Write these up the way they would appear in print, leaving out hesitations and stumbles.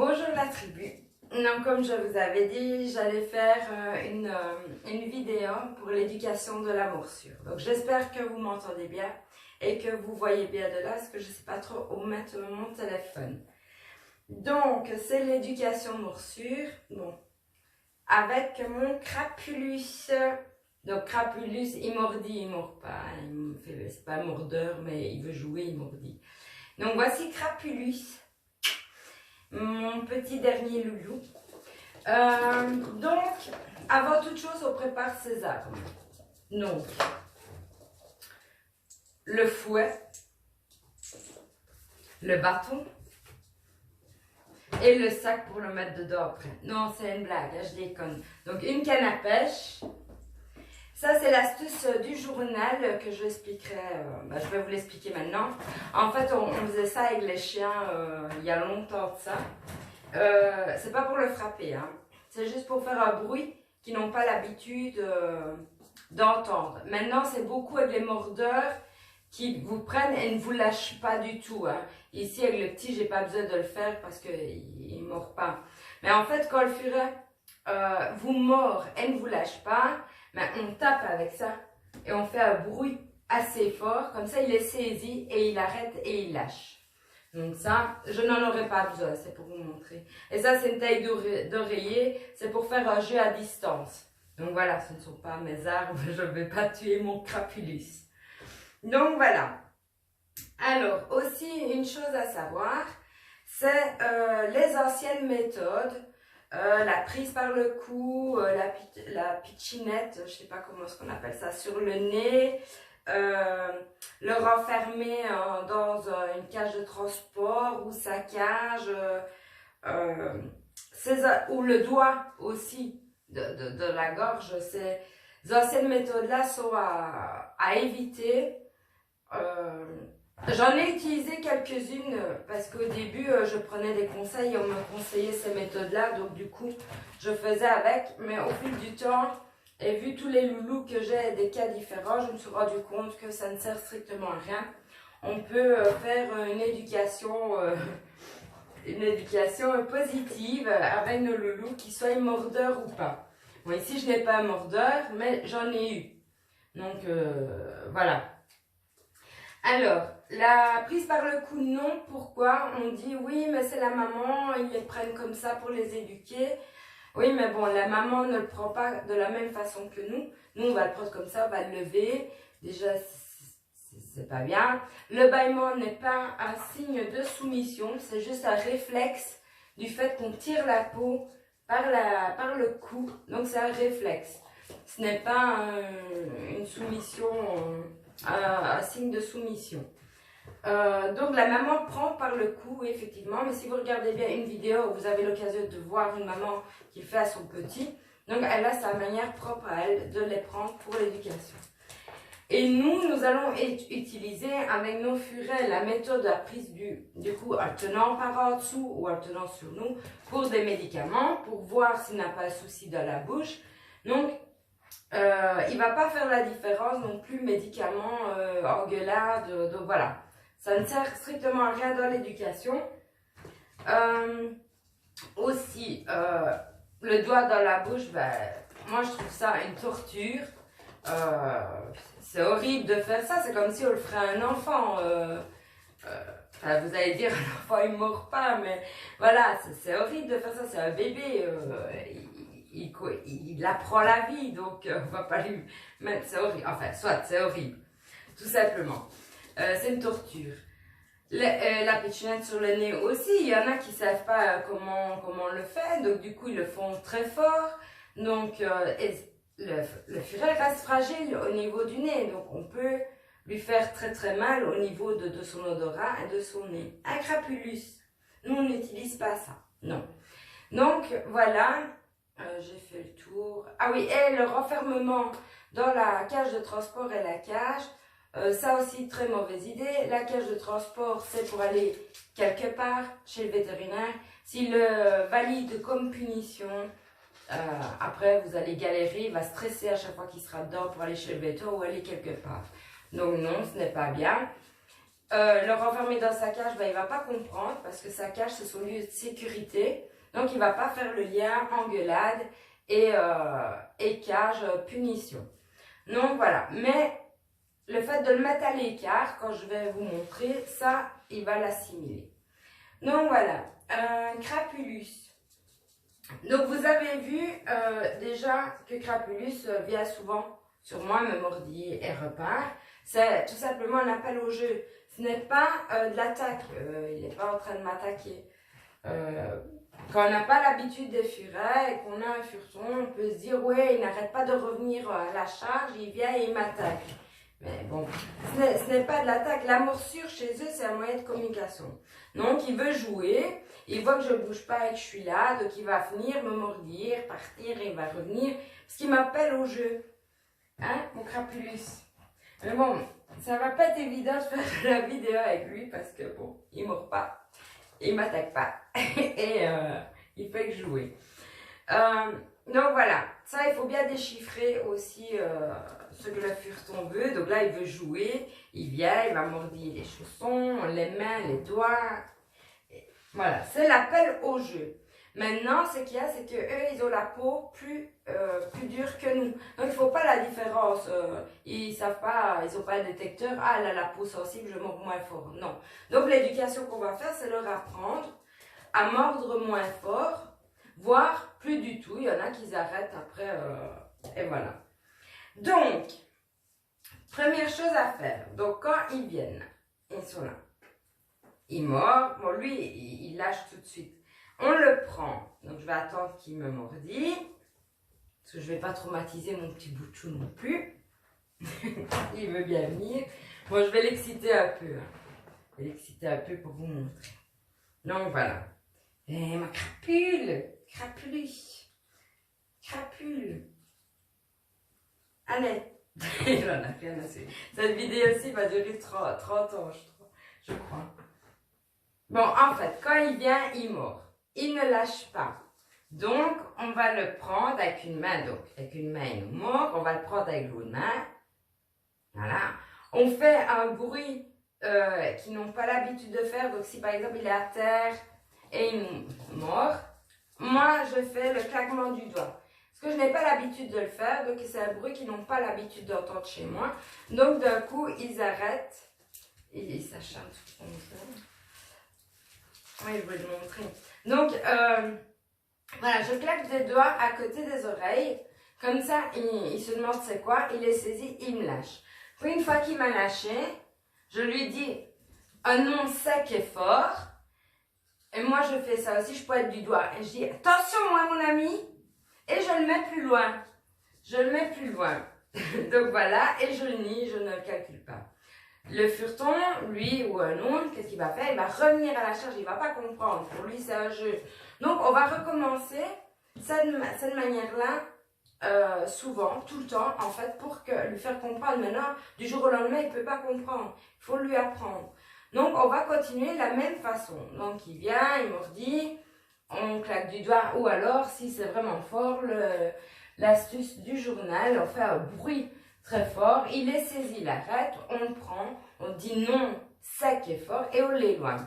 Bonjour la tribu. Donc, comme je vous avais dit, j'allais faire une vidéo pour l'éducation de la morsure. Donc j'espère que vous m'entendez bien et que vous voyez bien de là, parce que je ne sais pas trop où mettre mon téléphone. Donc c'est l'éducation morsure, bon, avec mon crapulus. Donc crapulus, il mordit, il mord pas, c'est pas un mordeur, mais il veut jouer, il mordit. Donc voici crapulus, mon petit dernier loulou. Donc, avant toute chose, on prépare ses armes. Donc, le fouet, le bâton et le sac pour le mettre dedans après. Non, c'est une blague, je déconne. Donc, une canne à pêche. Ça, c'est l'astuce du journal que je expliquerai. Je vais vous l'expliquer maintenant. En fait, on faisait ça avec les chiens il y a longtemps de ça. C'est pas pour le frapper, hein. C'est juste pour faire un bruit qu'ils n'ont pas l'habitude d'entendre. Maintenant, c'est beaucoup avec les mordeurs qui vous prennent et ne vous lâchent pas du tout, hein. Ici, avec le petit, j'ai pas besoin de le faire parce qu'il ne mord pas. Mais en fait, quand le furet vous mord et ne vous lâche pas, on tape avec ça et on fait un bruit assez fort. Comme ça, il est saisi et il arrête et il lâche. Donc ça, je n'en aurais pas besoin, c'est pour vous montrer. Et ça, c'est une taille d'oreiller, c'est pour faire un jeu à distance. Donc voilà, ce ne sont pas mes armes, je ne vais pas tuer mon crapulus. Donc voilà. Alors, aussi, une chose à savoir, c'est les anciennes méthodes. La prise par le cou, la pitchinette, je ne sais pas comment est-ce qu'on appelle ça, sur le nez. Le renfermer dans une cage de transport ou sa cage, ou le doigt aussi de la gorge. Ces anciennes méthodes-là sont à éviter. J'en ai utilisé quelques-unes parce qu'au début, je prenais des conseils et on me conseillait ces méthodes-là. Donc du coup, je faisais avec. Mais au fil du temps, et vu tous les loulous que j'ai, des cas différents, je me suis rendu compte que ça ne sert strictement à rien. On peut faire une éducation positive avec nos loulous, qu'ils soient mordeurs ou pas. Bon, ici, je n'ai pas un mordeur, mais j'en ai eu. Donc, voilà. Alors, la prise par le cou, non. Pourquoi? On dit, oui, mais c'est la maman, ils les prennent comme ça pour les éduquer. Oui, mais bon, la maman ne le prend pas de la même façon que nous. Nous, on va le prendre comme ça, on va le lever. Déjà, c'est pas bien. Le bâillement n'est pas un signe de soumission, c'est juste un réflexe du fait qu'on tire la peau par le cou. Donc, c'est un réflexe. Ce n'est pas une soumission, un signe de soumission. Donc la maman prend par le cou, effectivement, mais si vous regardez bien une vidéo, vous avez l'occasion de voir une maman qui le fait à son petit. Donc elle a sa manière propre à elle de les prendre pour l'éducation. Et nous allons utiliser avec nos furets la méthode à prise du cou en tenant par en dessous ou en tenant sur nous pour des médicaments, pour voir s'il n'a pas de souci dans la bouche. Donc il ne va pas faire la différence non plus médicaments, engueulade, donc voilà. Ça ne sert strictement à rien dans l'éducation. Aussi, le doigt dans la bouche, moi je trouve ça une torture. C'est horrible de faire ça, c'est comme si on le ferait à un enfant. Vous allez dire, un enfant il ne mord pas, mais voilà, c'est horrible de faire ça, c'est un bébé. Il apprend la vie, donc on ne va pas lui mettre, c'est horrible. Enfin, soit, c'est horrible, tout simplement. C'est une torture. La pitchinette sur le nez aussi, il y en a qui ne savent pas comment on le fait, donc du coup ils le font très fort. Donc le furet reste fragile au niveau du nez, donc on peut lui faire très très mal au niveau de son odorat et de son nez. Un crapulus, nous on n'utilise pas ça, non. Donc voilà, j'ai fait le tour. Ah oui, et le renfermement dans la cage de transport et la cage. Ça aussi, très mauvaise idée. La cage de transport, c'est pour aller quelque part chez le vétérinaire. S'il le valide comme punition, après vous allez galérer, il va stresser à chaque fois qu'il sera dedans pour aller chez le véto ou aller quelque part. Donc non, ce n'est pas bien. le renfermer dans sa cage, ben, il ne va pas comprendre parce que sa cage, c'est son lieu de sécurité. Donc, il ne va pas faire le lien engueulade et cage punition. Donc, voilà. Mais le fait de le mettre à l'écart, quand je vais vous montrer, ça, il va l'assimiler. Donc, voilà. Crapulus. Donc, vous avez vu déjà que Crapulus vient souvent sur moi, me mordit et repart. C'est tout simplement un appel au jeu. Ce n'est pas de l'attaque. Il n'est pas en train de m'attaquer. Quand on n'a pas l'habitude des furets et qu'on a un fureton, on peut se dire, ouais, il n'arrête pas de revenir à la charge, il vient et il m'attaque. Mais bon, ce n'est pas de l'attaque. La morsure chez eux, c'est un moyen de communication. Donc, il veut jouer, il voit que je ne bouge pas et que je suis là, donc il va venir me mordire, partir et il va revenir, parce qu'il m'appelle au jeu. Hein, mon crapulus. Mais bon, ça va pas être évident de faire la vidéo avec lui, parce que bon, il ne mord pas, il m'attaque pas, et il fait que jouer. Donc voilà, ça il faut bien déchiffrer aussi ce que le fureton veut. Donc là il veut jouer, il vient, il va mordiller les chaussons, les mains, les doigts. Et voilà, c'est l'appel au jeu. Maintenant, ce qu'il y a, c'est qu'eux, ils ont la peau plus dure que nous. Donc il ne faut pas la différence. Ils savent pas, ils n'ont pas le détecteur. Ah, elle a la peau sensible, je mords moins fort. Non. Donc l'éducation qu'on va faire, c'est leur apprendre à mordre moins fort, voire plus du tout. Il y en a qui arrêtent après, et voilà. Donc, première chose à faire. Donc, quand ils viennent, ils sont là. Ils mordent. Bon, lui, il lâche tout de suite. On le prend. Donc, je vais attendre qu'il me mordit. Parce que je ne vais pas traumatiser mon petit bout de chou non plus. Il veut bien venir. Bon, je vais l'exciter un peu. Je vais l'exciter un peu pour vous montrer. Donc, voilà. Eh, ma crapule, crapulus, crapule. Allez, j'en ai rien assez. Cette vidéo-ci va durer 30 ans, je crois. Bon, en fait, quand il vient, il mord. Il ne lâche pas. Donc, on va le prendre avec une main. Donc, avec une main, il nous mord. On va le prendre avec l'autre main. Voilà. On fait un bruit qu'ils n'ont pas l'habitude de faire. Donc, si par exemple, il est à terre et il mord, moi, je fais le claquement du doigt. Parce que je n'ai pas l'habitude de le faire. Donc, c'est un bruit qu'ils n'ont pas l'habitude d'entendre chez moi. Donc, d'un coup, ils arrêtent. Et ils s'acharnent sur son jeu. Oui, je vais le montrer. Donc, voilà, je claque des doigts à côté des oreilles. Comme ça, il se demande c'est quoi. Il est saisi, il me lâche. Puis, une fois qu'il m'a lâché, je lui dis un nom sec et fort. Et moi, je fais ça aussi, je pointe du doigt. Et je dis, attention, moi, mon ami. Et je le mets plus loin. Je le mets plus loin. Donc, voilà. Et je le nie, je ne le calcule pas. Le fureton, lui ou un autre, qu'est-ce qu'il va faire? Il va revenir à la charge, il ne va pas comprendre. Pour lui, c'est un jeu. Donc, on va recommencer cette manière-là, souvent, tout le temps, en fait, pour lui faire comprendre. Maintenant, du jour au lendemain, il ne peut pas comprendre. Il faut lui apprendre. Donc, on va continuer de la même façon. Donc, il vient, il mordit, on claque du doigt. Ou alors, si c'est vraiment fort, l'astuce du journal, on fait un bruit très fort, il est saisi, il arrête, on le prend, on dit non sec et fort et on l'éloigne.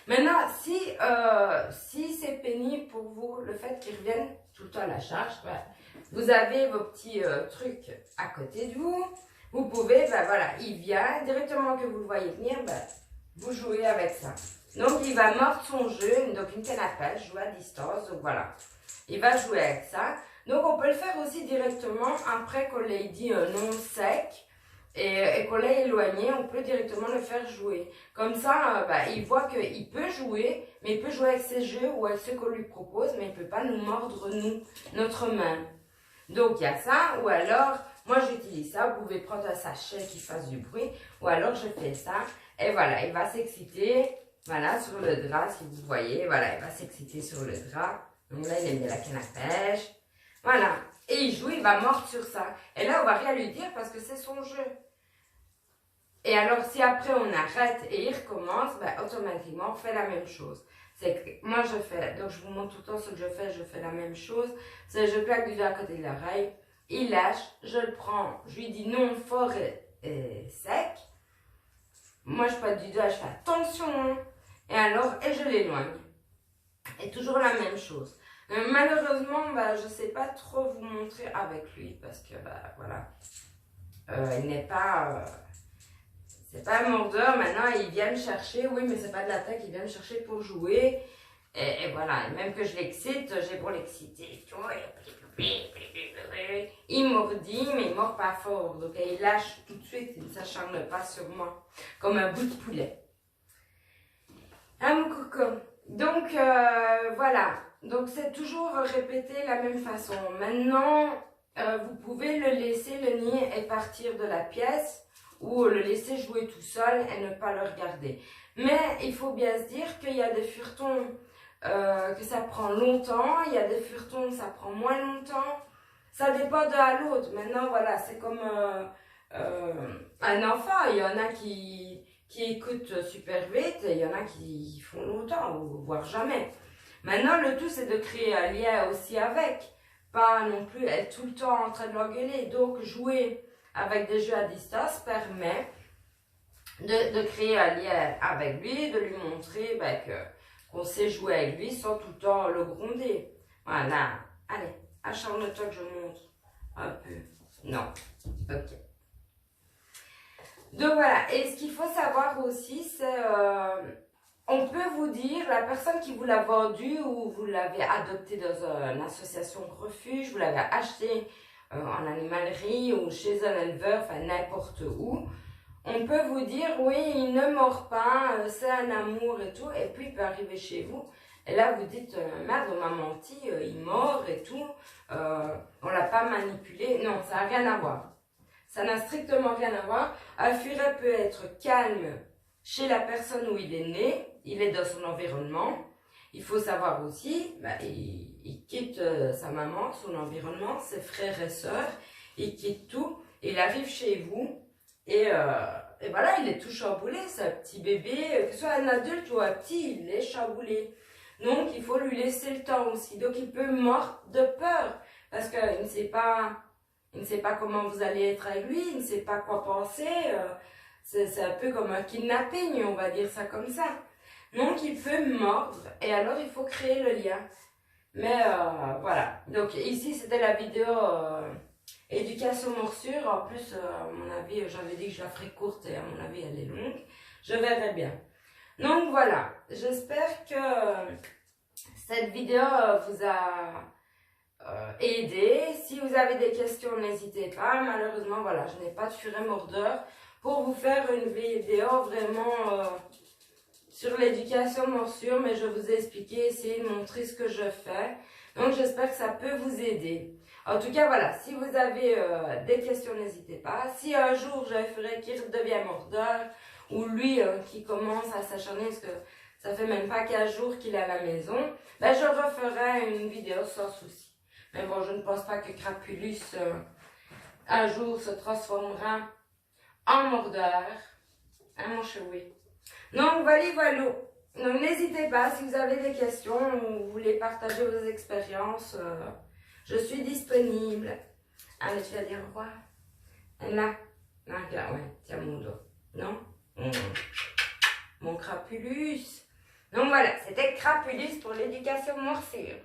Maintenant, si c'est pénible pour vous, le fait qu'il revienne tout le temps à la charge, ben, vous avez vos petits trucs à côté de vous, vous pouvez, ben voilà, il vient, directement que vous le voyez venir, ben, vous jouez avec ça. Donc, il va mordre son jeu, donc une canne à pêche, jouer à distance, donc voilà. Il va jouer avec ça. Donc, on peut le faire aussi directement après qu'on l'ait dit un nom sec et qu'on l'ait éloigné. On peut directement le faire jouer. Comme ça, il voit qu'il peut jouer, mais il peut jouer avec ses jeux ou avec ceux qu'on lui propose, mais il ne peut pas nous mordre, notre main. Donc, il y a ça. Ou alors, moi, j'utilise ça. Vous pouvez prendre un sachet qui fasse du bruit. Ou alors, je fais ça. Et voilà, il va s'exciter. Voilà, sur le drap, si vous voyez. Voilà, il va s'exciter sur le drap. Donc là, il aime bien la canne à pêche. Voilà. Et il joue, il va mordre sur ça. Et là, on va rien lui dire parce que c'est son jeu. Et alors, si après on arrête et il recommence, automatiquement, on fait la même chose. C'est que moi, je fais, donc je vous montre tout le temps ce que je fais la même chose. C'est je plaque du doigt à côté de l'oreille, il lâche, je le prends, je lui dis non fort et sec. moi je pointe du doigt, je fais attention, hein. Et alors, et je l'éloigne. Et toujours la même chose. Malheureusement, bah, je ne sais pas trop vous montrer avec lui parce que, bah, voilà, il n'est pas, c'est pas un mordeur. Maintenant, il vient me chercher, oui, mais c'est pas de l'attaque, il vient me chercher pour jouer. Et voilà, et même que je l'excite, j'ai beau l'exciter, il mordit, mais il mord pas fort. Donc, il lâche tout de suite, il ne s'acharne pas sur moi, comme un bout de poulet. Ah, mon coco. Donc, voilà. Donc, c'est toujours répéter la même façon. Maintenant, vous pouvez le laisser le nier et partir de la pièce ou le laisser jouer tout seul et ne pas le regarder. Mais il faut bien se dire qu'il y a des furtons que ça prend longtemps, il y a des furtons que ça prend moins longtemps. Ça dépend d'un à l'autre. Maintenant, voilà, c'est comme un enfant. Il y en a qui écoutent super vite et il y en a qui font longtemps, voire jamais. Maintenant, le tout, c'est de créer un lien aussi avec. Pas non plus être tout le temps en train de l'engueuler. Donc, jouer avec des jeux à distance permet de créer un lien avec lui, de lui montrer ben, qu'on sait jouer avec lui sans tout le temps le gronder. Voilà. Allez, acharne-toi que je montre un peu. Non. Ok. Donc voilà, et ce qu'il faut savoir aussi, c'est on peut vous dire, la personne qui vous l'a vendu ou vous l'avez adopté dans une association de refuge, vous l'avez acheté en animalerie ou chez un éleveur, enfin n'importe où, on peut vous dire, oui, il ne mord pas, c'est un amour et tout, et puis il peut arriver chez vous, et là vous dites, merde, on m'a menti, il mord et tout, on l'a pas manipulé, non, ça n'a rien à voir. Ça n'a strictement rien à voir. Un furet peut être calme chez la personne où il est né, il est dans son environnement. Il faut savoir aussi, bah, il quitte sa maman, son environnement, ses frères et sœurs, il quitte tout, il arrive chez vous et voilà, il est tout chamboulé, c'est un petit bébé, que ce soit un adulte ou un petit, il est chamboulé. Donc il faut lui laisser le temps aussi. Donc il peut mordre de peur parce qu'il ne sait pas. Il ne sait pas comment vous allez être avec lui, il ne sait pas quoi penser. C'est un peu comme un kidnapping, on va dire ça comme ça. Donc, il peut mordre et alors il faut créer le lien. Mais voilà. Donc, ici, c'était la vidéo éducation morsure. En plus, à mon avis, j'avais dit que je la ferais courte et à mon avis, elle est longue. Je verrai bien. Donc, voilà. J'espère que cette vidéo vous a aider. Si vous avez des questions, n'hésitez pas. Malheureusement, voilà, je n'ai pas de furet mordeur pour vous faire une vidéo vraiment sur l'éducation morsure, mais je vous ai expliqué, essayé de montrer ce que je fais. Donc, j'espère que ça peut vous aider. En tout cas, voilà, si vous avez des questions, n'hésitez pas. Si un jour, j'ai un furet qui redevient mordeur, ou lui qui commence à s'acharner, parce que ça fait même pas 15 jours qu'il est à la maison, ben, je referai une vidéo sans souci. Mais bon, je ne pense pas que Crapulus, un jour, se transformera en mordeur. Hein, mon chouet. Donc, voilà. Donc, n'hésitez pas, si vous avez des questions ou vous voulez partager vos expériences, je suis disponible. Allez, tu vas dire au revoir. Là. Là, ouais, tiens mon dos. Non? Mon Crapulus. Donc, voilà, c'était Crapulus pour l'éducation morsure.